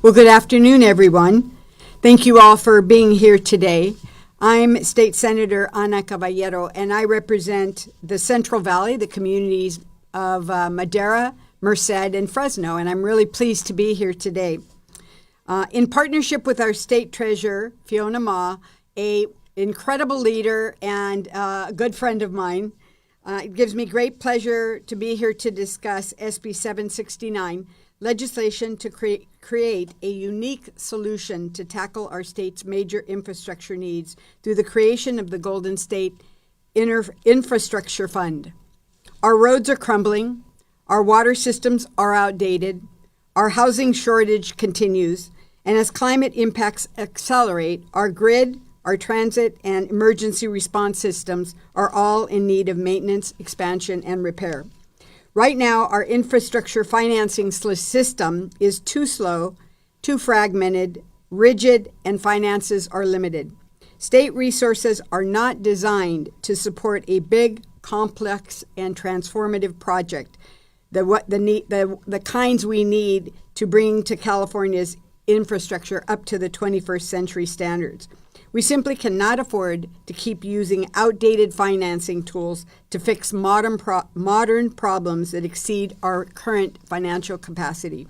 Well, good afternoon, everyone. Thank you all for being here today. I'm State Senator Ana Caballero, and I represent the Central Valley, the communities of Madera, Merced, and Fresno, and I'm really pleased to be here today. In partnership with our State Treasurer, Fiona Ma, an incredible leader and a good friend of mine, it gives me great pleasure to be here to discuss SB 769, legislation to create a unique solution to tackle our state's major infrastructure needs through the creation of the Golden State Infrastructure Fund. Our roads are crumbling, our water systems are outdated, our housing shortage continues, and as climate impacts accelerate, our grid, our transit, and emergency response systems are all in need of maintenance, expansion, and repair. Right now, our infrastructure financing system is too slow, too fragmented, rigid, and finances are limited. State resources are not designed to support a big, complex, and transformative project, the kinds we need to bring to California's infrastructure up to the 21st century standards. We simply cannot afford to keep using outdated financing tools to fix modern problems that exceed our current financial capacity.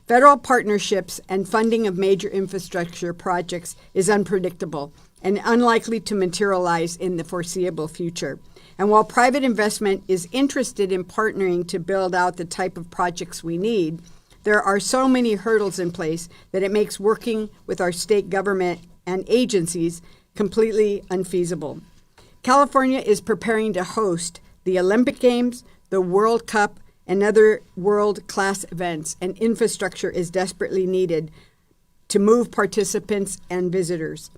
Federal partnerships and funding of major infrastructure projects is unpredictable and unlikely to materialize in the foreseeable future. And while private investment is interested in partnering to build out the type of projects we need, there are so many hurdles in place that it makes working with our state government and agencies completely unfeasible. California is preparing to host the Olympic Games, the World Cup, and other world-class events, and infrastructure is desperately needed to move participants and visitors.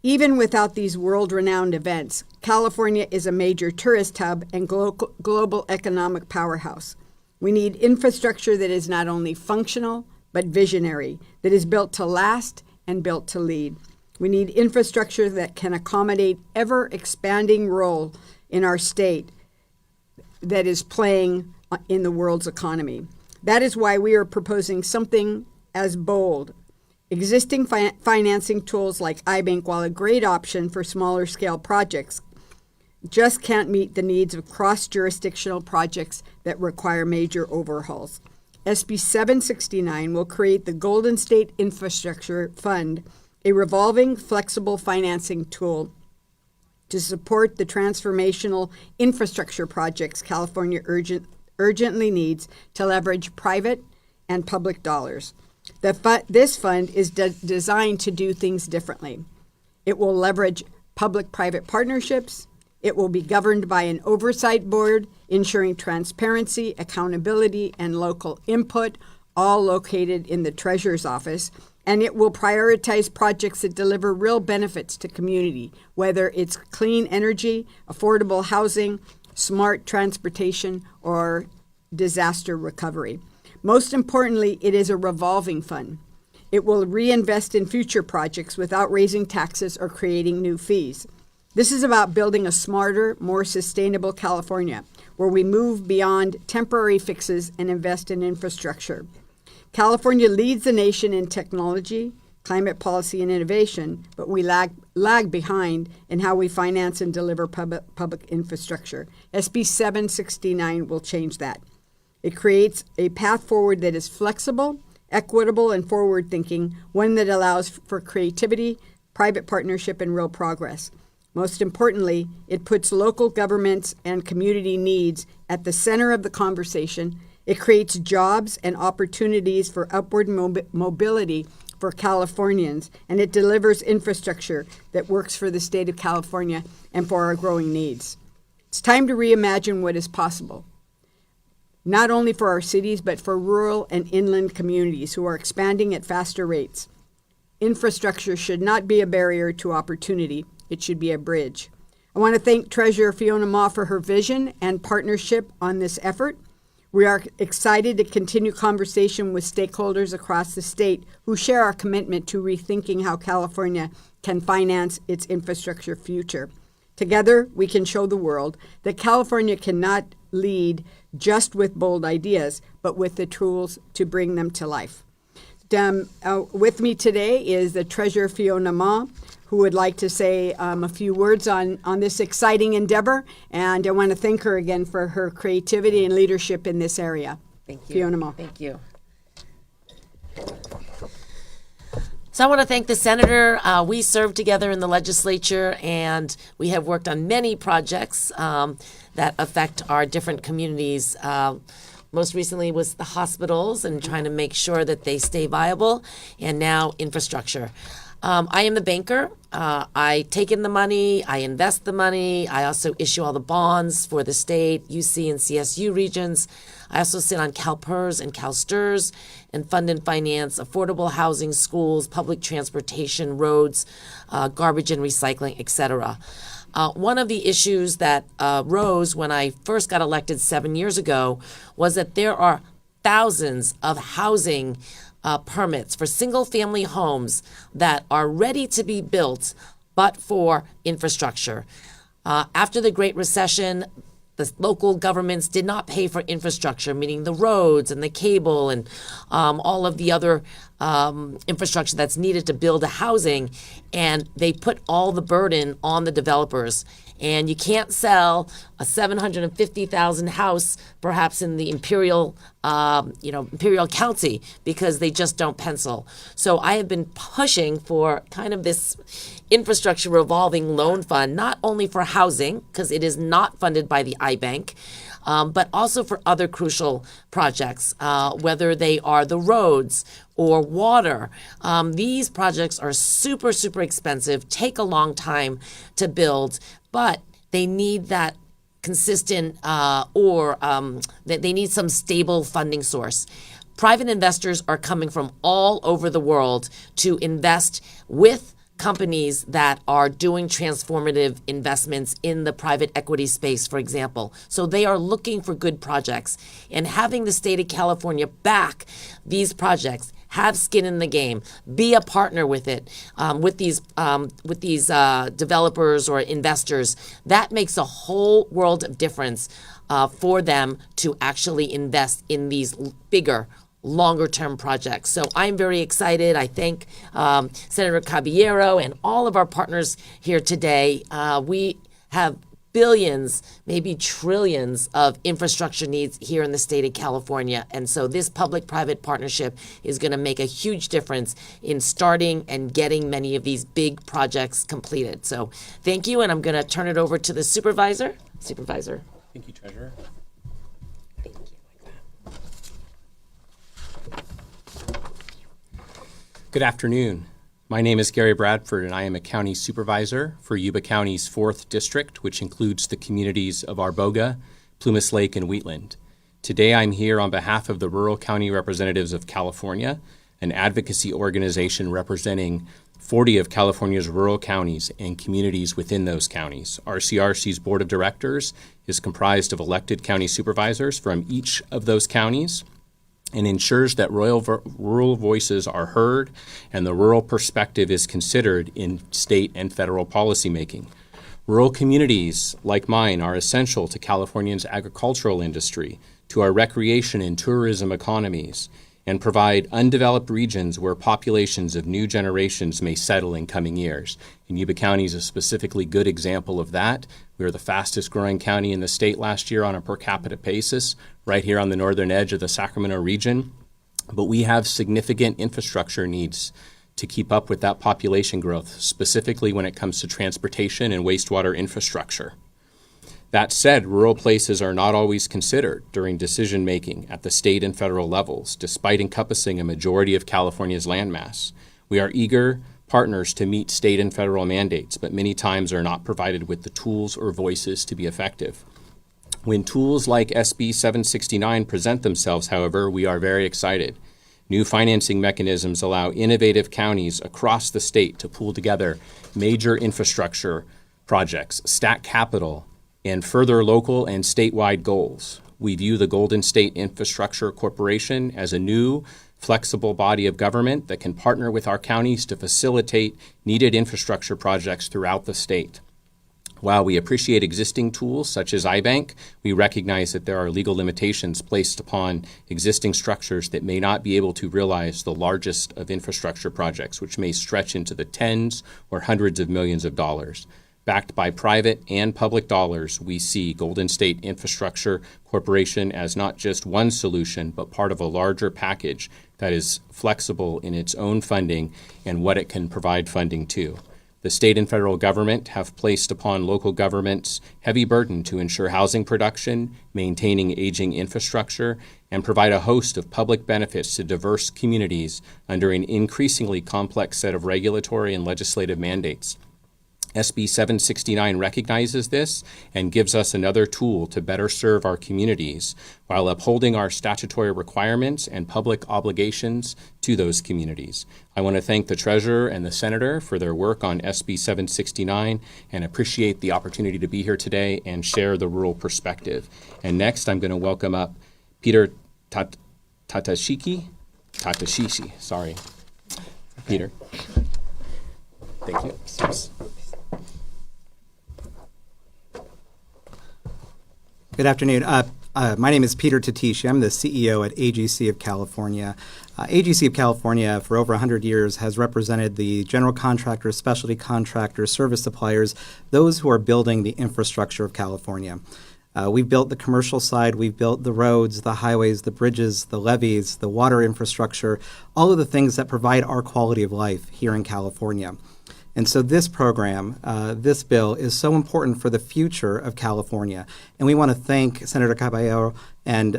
Even without these world-renowned events, California is a major tourist hub and global economic powerhouse. We need infrastructure that is not only functional, but visionary, that is built to last and built to lead. We need infrastructure that can accommodate ever-expanding role in our state that is playing in the world's economy. That is why we are proposing something as bold. Existing financing tools like iBank, while a great option for smaller scale projects, just can't meet the needs of cross-jurisdictional projects that require major overhauls. SB 769 will create the Golden State Infrastructure Fund, a revolving, flexible financing tool to support the transformational infrastructure projects California urgently needs to leverage private and public dollars. This fund is designed to do things differently. It will leverage public-private partnerships. It will be governed by an oversight board, ensuring transparency, accountability, and local input, all located in the Treasurer's office. And it will prioritize projects that deliver real benefits to community, whether it's clean energy, affordable housing, smart transportation, or disaster recovery. Most importantly, it is a revolving fund. It will reinvest in future projects without raising taxes or creating new fees. This is about building a smarter, more sustainable California, where we move beyond temporary fixes and invest in infrastructure. California leads the nation in technology, climate policy, and innovation, but we lag behind in how we finance and deliver public infrastructure. SB 769 will change that. It creates a path forward that is flexible, equitable, and forward-thinking, one that allows for creativity, private partnership, and real progress. Most importantly, it puts local governments and community needs at the center of the conversation. It creates jobs and opportunities for upward mobility for Californians, and it delivers infrastructure that works for the state of California and for our growing needs. It's time to reimagine what is possible, not only for our cities, but for rural and inland communities who are expanding at faster rates. Infrastructure should not be a barrier to opportunity. It should be a bridge. I want to thank Treasurer Fiona Ma for her vision and partnership on this effort. We are excited to continue conversation with stakeholders across the state who share our commitment to rethinking how California can finance its infrastructure future. Together, we can show the world that California cannot lead just with bold ideas, but with the tools to bring them to life. with me today is the Treasurer Fiona Ma, who would like to say a few words on this exciting endeavor. And I want to thank her again for her creativity and leadership in this area. Thank you. Fiona Ma. Thank you. So I want to thank the senator. We served together in the legislature, and we have worked on many projects that affect our different communities. Most recently was the hospitals and trying to make sure that they stay viable, and now infrastructure. I am the banker. I take in the money, I invest the money, I also issue all the bonds for the state, UC and CSU regions. I also sit on CalPERS and CalSTRS and fund and finance affordable housing, schools, public transportation, roads, garbage and recycling, etc. One of the issues that rose when I first got elected 7 years ago was that there are thousands of housing permits for single-family homes that are ready to be built, but for infrastructure. After the Great Recession, the local governments did not pay for infrastructure, meaning the roads and the cable and all of the other infrastructure that's needed to build a housing, and they put all the burden on the developers. And you can't sell a 750,000 house, perhaps in the Imperial County, because they just don't pencil. So I have been pushing for kind of this infrastructure revolving loan fund, not only for housing, because it is not funded by the iBank, but also for other crucial projects, whether they are the roads or water. These projects are super, super expensive, take a long time to build, but they need that consistent they need some stable funding source. Private investors are coming from all over the world to invest with companies that are doing transformative investments in the private equity space, for example. So they are looking for good projects, and having the state of California back these projects, have skin in the game, be a partner with it, with these developers or investors, that makes a whole world of difference for them to actually invest in these bigger, longer-term projects. So I'm very excited. I thank Senator Caballero and all of our partners here today. We have billions, maybe trillions of infrastructure needs here in the state of California. And so this public-private partnership is going to make a huge difference in starting and getting many of these big projects completed. So thank you, and I'm going to turn it over to the supervisor. Supervisor. Thank you, Treasurer. Thank you. Good afternoon. My name is Gary Bradford, and I am a county supervisor for Yuba County's 4th District, which includes the communities of Arboga, Plumas Lake, and Wheatland. Today I'm here on behalf of the Rural County Representatives of California, an advocacy organization representing 40 of California's rural counties and communities within those counties. RCRC's Board of Directors is comprised of elected county supervisors from each of those counties, and ensures that rural voices are heard and the rural perspective is considered in state and federal policymaking. Rural communities like mine are essential to California's agricultural industry, to our recreation and tourism economies, and provide undeveloped regions where populations of new generations may settle in coming years. And Yuba County is a specifically good example of that. We were the fastest growing county in the state last year on a per capita basis, right here on the northern edge of the Sacramento region. But we have significant infrastructure needs to keep up with that population growth, specifically when it comes to transportation and wastewater infrastructure. That said, rural places are not always considered during decision-making at the state and federal levels, despite encompassing a majority of California's landmass. We are eager partners to meet state and federal mandates, but many times are not provided with the tools or voices to be effective. When tools like SB 769 present themselves, however, we are very excited. New financing mechanisms allow innovative counties across the state to pool together major infrastructure projects, stack capital, and further local and statewide goals. We view the Golden State Infrastructure Corporation as a new, flexible body of government that can partner with our counties to facilitate needed infrastructure projects throughout the state. While we appreciate existing tools such as iBank, we recognize that there are legal limitations placed upon existing structures that may not be able to realize the largest of infrastructure projects, which may stretch into the tens or hundreds of millions of dollars. Backed by private and public dollars, we see Golden State Infrastructure Corporation as not just one solution, but part of a larger package that is flexible in its own funding and what it can provide funding to. The state and federal government have placed upon local governments heavy burden to ensure housing production, maintaining aging infrastructure, and provide a host of public benefits to diverse communities under an increasingly complex set of regulatory and legislative mandates. SB 769 recognizes this and gives us another tool to better serve our communities while upholding our statutory requirements and public obligations to those communities. I want to thank the Treasurer and the Senator for their work on SB 769 and appreciate the opportunity to be here today and share the rural perspective. And next, I'm going to welcome up Peter Tatashishi, sorry. Peter. Thank you. Good afternoon. My name is Peter Tatishi. I'm the CEO at AGC of California. AGC of California, for over 100 years, has represented the general contractors, specialty contractors, service suppliers, those who are building the infrastructure of California. We've built the commercial side. We've built the roads, the highways, the bridges, the levees, the water infrastructure, all of the things that provide our quality of life here in California. And so this program, this bill, is so important for the future of California. And we want to thank Senator Caballero and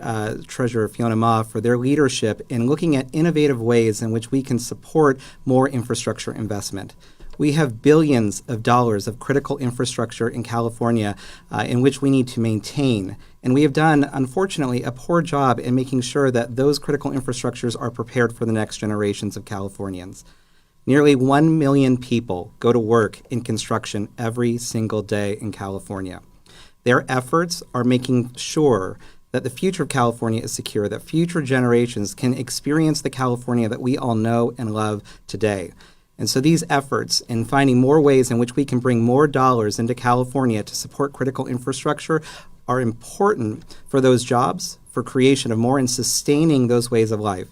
Treasurer Fiona for their leadership in looking at innovative ways in which we can support more infrastructure investment. We have billions of dollars of critical infrastructure in California in which we need to maintain. And we have done, unfortunately, a poor job in making sure that those critical infrastructures are prepared for the next generations of Californians. Nearly 1 million people go to work in construction every single day in California. Their efforts are making sure that the future of California is secure, that future generations can experience the California that we all know and love today. And so these efforts in finding more ways in which we can bring more dollars into California to support critical infrastructure are important for those jobs, for creation of more and sustaining those ways of life.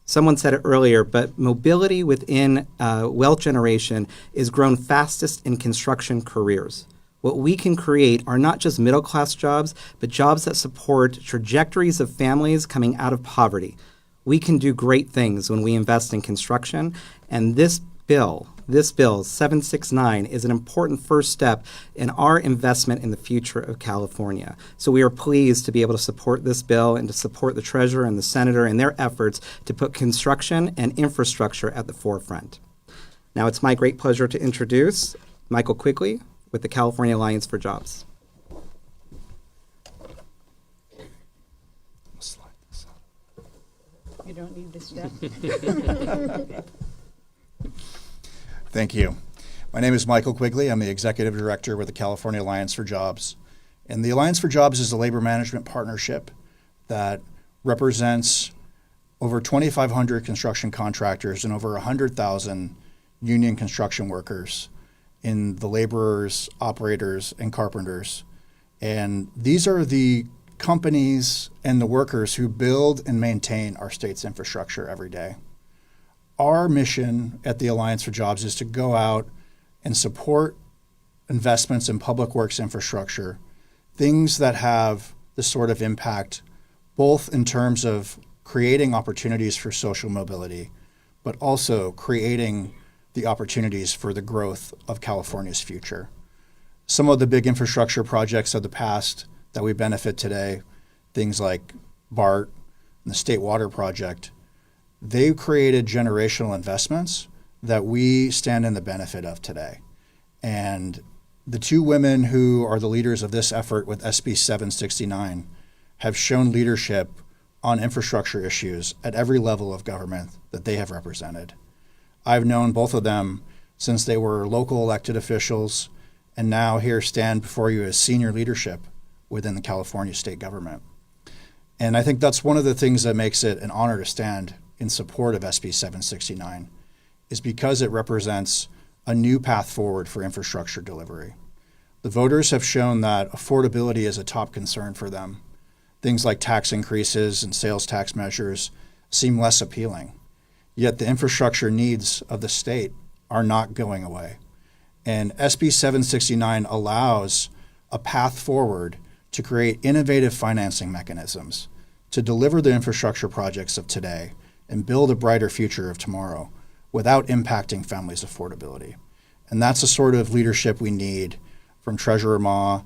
Someone said it earlier, but mobility within wealth generation is grown fastest in construction careers. What we can create are not just middle-class jobs, but jobs that support trajectories of families coming out of poverty. We can do great things when we invest in construction, and this bill 769, is an important first step in our investment in the future of California. So we are pleased to be able to support this bill and to support the Treasurer and the Senator in their efforts to put construction and infrastructure at the forefront. Now it's my great pleasure to introduce Michael Quigley with the California Alliance for Jobs. You don't need this stuff. Thank you. My name is Michael Quigley. I'm the Executive Director with the California Alliance for Jobs. And the Alliance for Jobs is a labor management partnership that represents over 2,500 construction contractors and over 100,000 union construction workers in the laborers, operators, and carpenters. And these are the companies and the workers who build and maintain our state's infrastructure every day. Our mission at the Alliance for Jobs is to go out and support investments in public works infrastructure, things that have the sort of impact both in terms of creating opportunities for social mobility, but also creating the opportunities for the growth of California's future. Some of the big infrastructure projects of the past that we benefit today, things like BART and the State Water Project, they've created generational investments that we stand in the benefit of today. And the two women who are the leaders of this effort with SB 769 have shown leadership on infrastructure issues at every level of government that they have represented. I've known both of them since they were local elected officials and now here stand before you as senior leadership within the California state government. And I think that's one of the things that makes it an honor to stand in support of SB 769 is because it represents a new path forward for infrastructure delivery. The voters have shown that affordability is a top concern for them. Things like tax increases and sales tax measures seem less appealing. Yet the infrastructure needs of the state are not going away. And SB 769 allows a path forward to create innovative financing mechanisms to deliver the infrastructure projects of today and build a brighter future of tomorrow without impacting families' affordability. And that's the sort of leadership we need from Treasurer Ma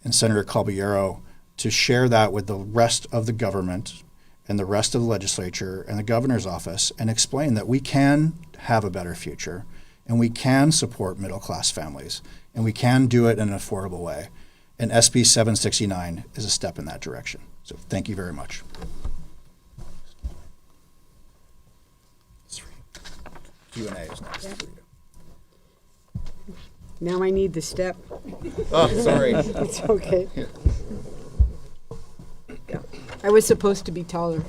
and Senator Caballero to share that with the rest of the government and the rest of the legislature and the governor's office and explain that we can have a better future and we can support middle-class families and we can do it in an affordable way. And SB 769 is a step in that direction. So thank you very much. Q&A is next. Now I need the step. Oh, sorry. It's okay. Yeah. I was supposed to be taller.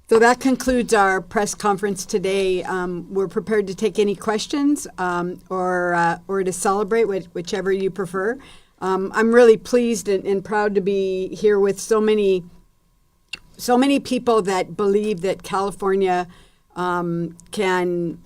So that concludes our press conference today. We're prepared to take any questions or to celebrate, whichever you prefer. I'm really pleased and proud to be here with so many people that believe that California can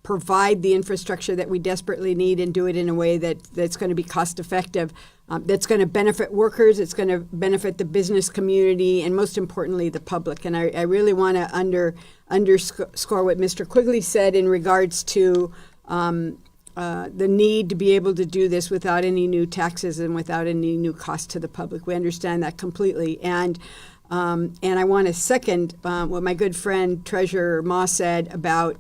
provide the infrastructure that we desperately need and do it in a way that's going to be cost effective, that's going to benefit workers, it's going to benefit the business community, and most importantly, the public. And I really want to underscore what Mr. Quigley said in regards to the need to be able to do this without any new taxes and without any new cost to the public. We understand that completely. And I want to second what my good friend Treasurer Ma said about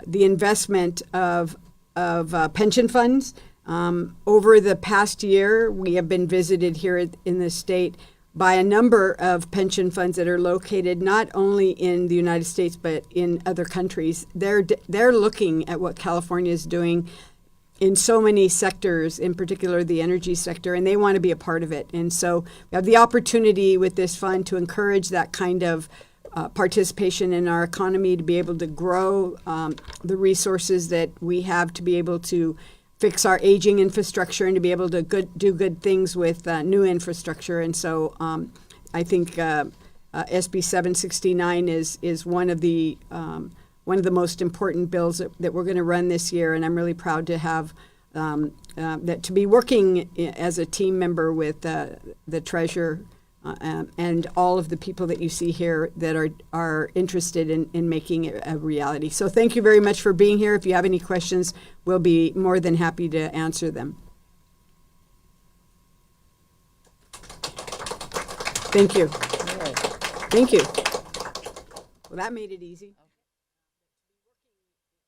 the investment of pension funds. Over the past year, we have been visited here in the state by a number of pension funds that are located not only in the United States but in other countries. They're looking at what California is doing in so many sectors, in particular the energy sector, and they want to be a part of it. And so we have the opportunity with this fund to encourage that kind of participation in our economy, to be able to grow the resources that we have to be able to fix our aging infrastructure and to be able to do good things with new infrastructure. And so I think SB 769 is one of the most important bills that we're going to run this year, and I'm really proud to have that to be working as a team member with the treasurer and all of the people that you see here that are interested in making it a reality. So thank you very much for being here. If you have any questions, we'll be more than happy to answer them. Thank you. Thank you. Well, that made it easy.